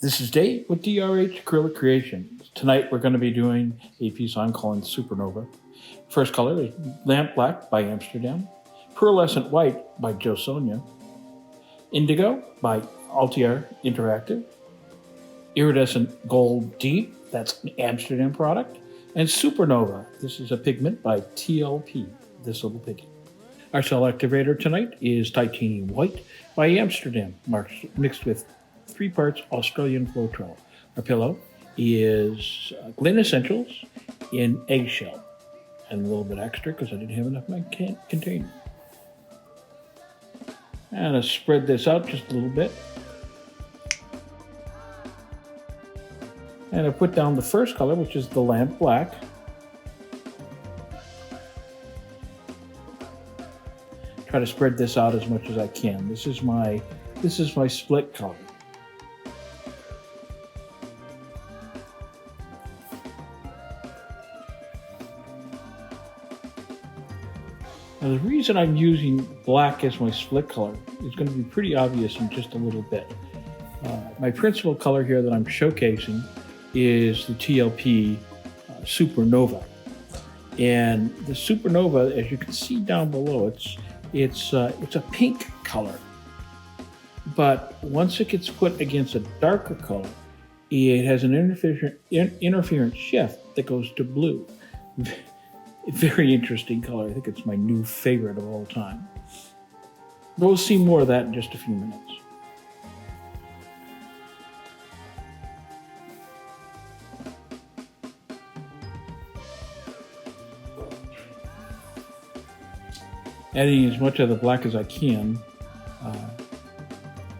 This is Dave with DRH Acrylic Creations. Tonight we're going to be doing a piece I'm calling Supernova. First color is Lamp Black by Amsterdam, Pearlescent White by Jo Sonia, Indigo by Altair Interactive, Iridescent Gold Deep, that's an Amsterdam product, and Supernova. This is a pigment by TLP, This Little Piggy. Our cell activator tonight is Titanium White by Amsterdam, mixed with 3 parts Australian Floetrol. Our pillow is Glen Essentials in eggshell, and a little bit extra because I didn't have enough in my container. And I spread this out just a little bit. And I put down the first color, which is the Lamp Black. Try to spread this out as much as I can. This is my split color. Now the reason I'm using black as my split color is going to be pretty obvious in just a little bit. My principal color here that I'm showcasing is the TLP Supernova. And the Supernova, as you can see down below, it's a pink color. But once it gets put against a darker color, it has an interference shift that goes to blue. Very interesting color. I think it's my new favorite of all time. We'll see more of that in just a few minutes. Adding as much of the black as I can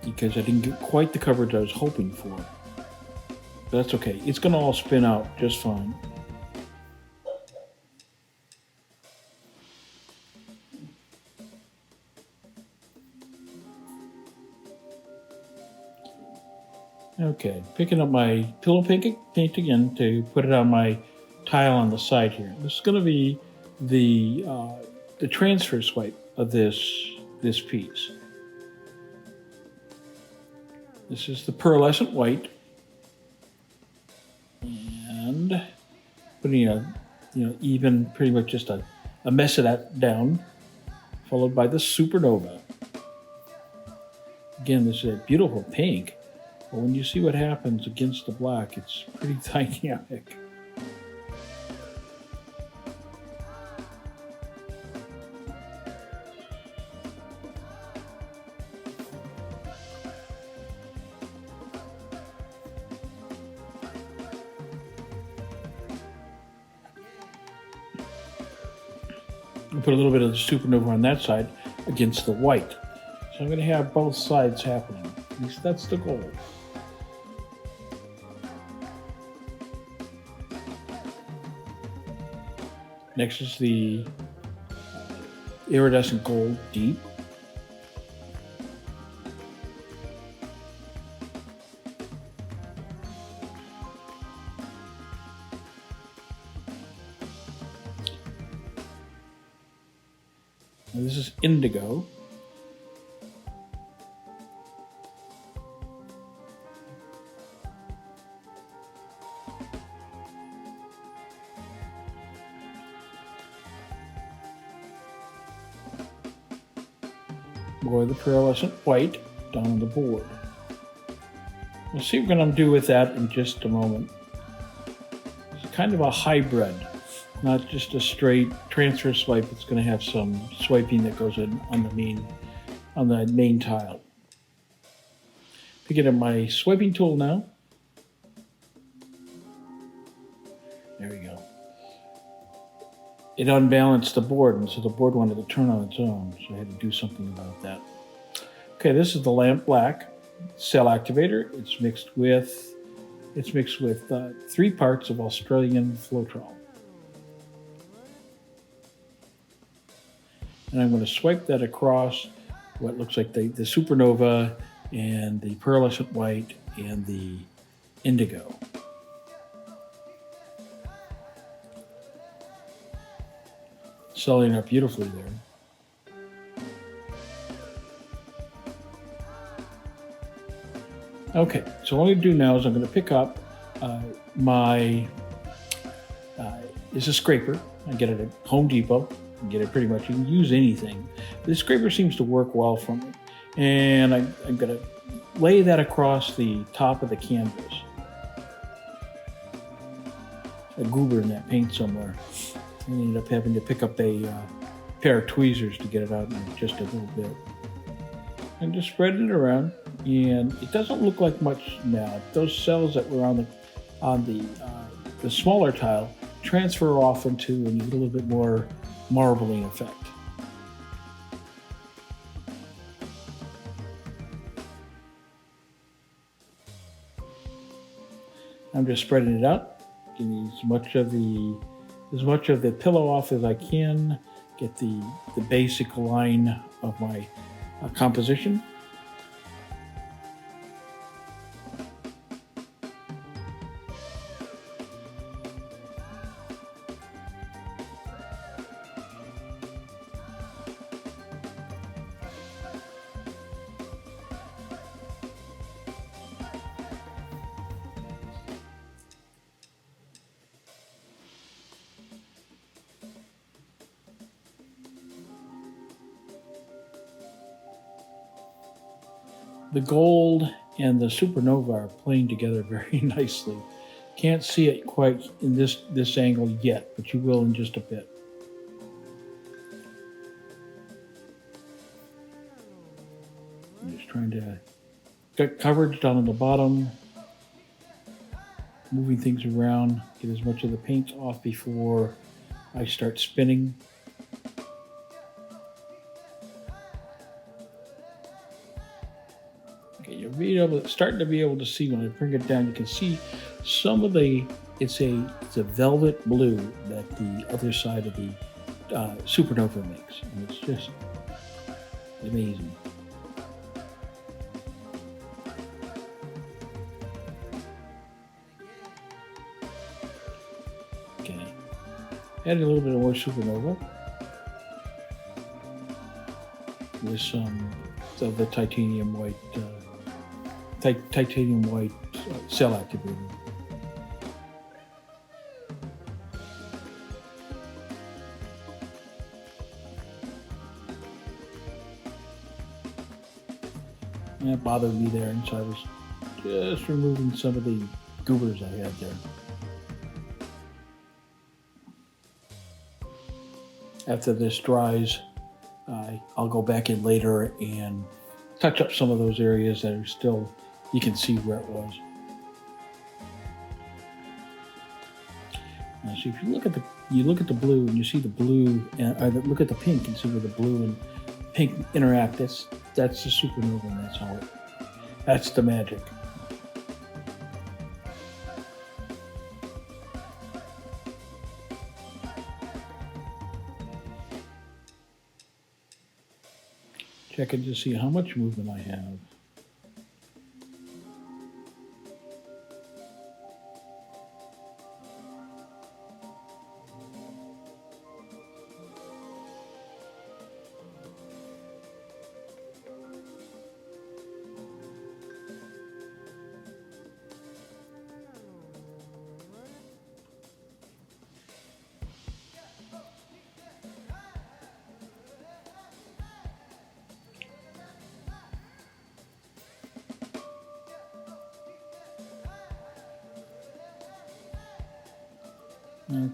because I didn't get quite the coverage I was hoping for. But that's okay. It's going to all spin out just fine. Okay, picking up my pillow paint again to put it on my tile on the side here. This is going to be the transfer swipe of this piece. This is the Pearlescent White, and putting even pretty much just a mess of that down, followed by the Supernova. Again, this is a beautiful pink. But when you see what happens against the black, it's pretty dynamic. I'll put a little bit of the Supernova on that side against the white. So I'm going to have both sides happening. At least that's the goal. Next is the Iridescent Gold Deep. Now this is Indigo. Or the Pearlescent White down on the board. We'll see what we're going to do with that in just a moment. It's kind of a hybrid, not just a straight transfer swipe. It's going to have some swiping that goes in on the main tile. Picking up my swiping tool now. There we go. It unbalanced the board, and so the board wanted to turn on its own, so I had to do something about that. Okay, this is the Lamp Black cell activator. It's mixed with 3 parts of Australian Floetrol. And I'm going to swipe that across what looks like the Supernova and the Pearlescent White and the Indigo. Selling up beautifully there. Okay, so what I'm going to do now is I'm going to pick up it's a scraper. I get it at Home Depot. You can get it pretty much. You can use anything. This scraper seems to work well for me. And I'm going to lay that across the top of the canvas. A goober in that paint somewhere. I ended up having to pick up a pair of tweezers to get it out in just a little bit. And just spread it around. And it doesn't look like much now. Those cells that were on the smaller tile transfer off into a little bit more marbling effect. I'm just spreading it out, getting as much of the pillow off as I can, get the basic line of my composition. The gold and the supernova are playing together very nicely. Can't see it quite in this angle yet, but you will in just a bit. I'm just trying to get coverage down on the bottom, moving things around, get as much of the paint off before I start spinning. Okay, you'll starting to be able to see when I bring it down. You can see some of it's a velvet blue that the other side of the supernova makes, and it's just amazing. Okay, add a little bit more supernova with some of the titanium white cell activator. And that bothered me there, and so I was just removing some of the goobers I had there. After this dries, I'll go back in later and touch up some of those areas that are still, you can see where it was. Now, so if you look at the blue and you see the blue, and look at the pink and see where the blue and pink interact. That's the supernova, and that's the magic. Checking to see how much movement I have.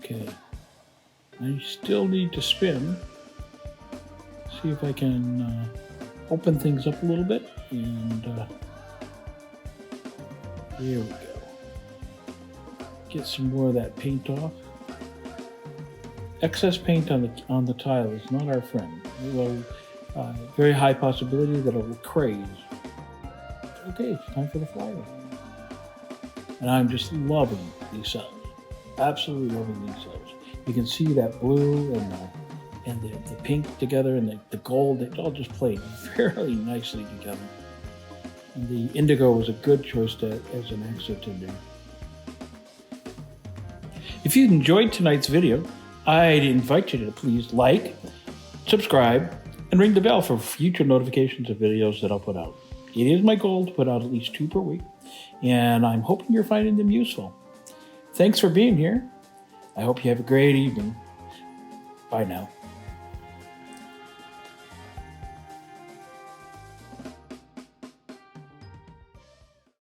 Okay, I still need to spin. See if I can open things up a little bit, and there we go. Get some more of that paint off. Excess paint on the tile is not our friend. It will, very high possibility that it will craze. Okay, it's time for the flower. And I'm just loving these cells. Absolutely loving these cells. You can see that blue and the pink together, and the gold. It all just played very nicely together. And the indigo was a good choice as an accent in there. If you enjoyed tonight's video, I'd invite you to please like, subscribe, and ring the bell for future notifications of videos that I'll put out. It is my goal to put out at least 2 per week, and I'm hoping you're finding them useful. Thanks for being here. I hope you have a great evening. Bye now.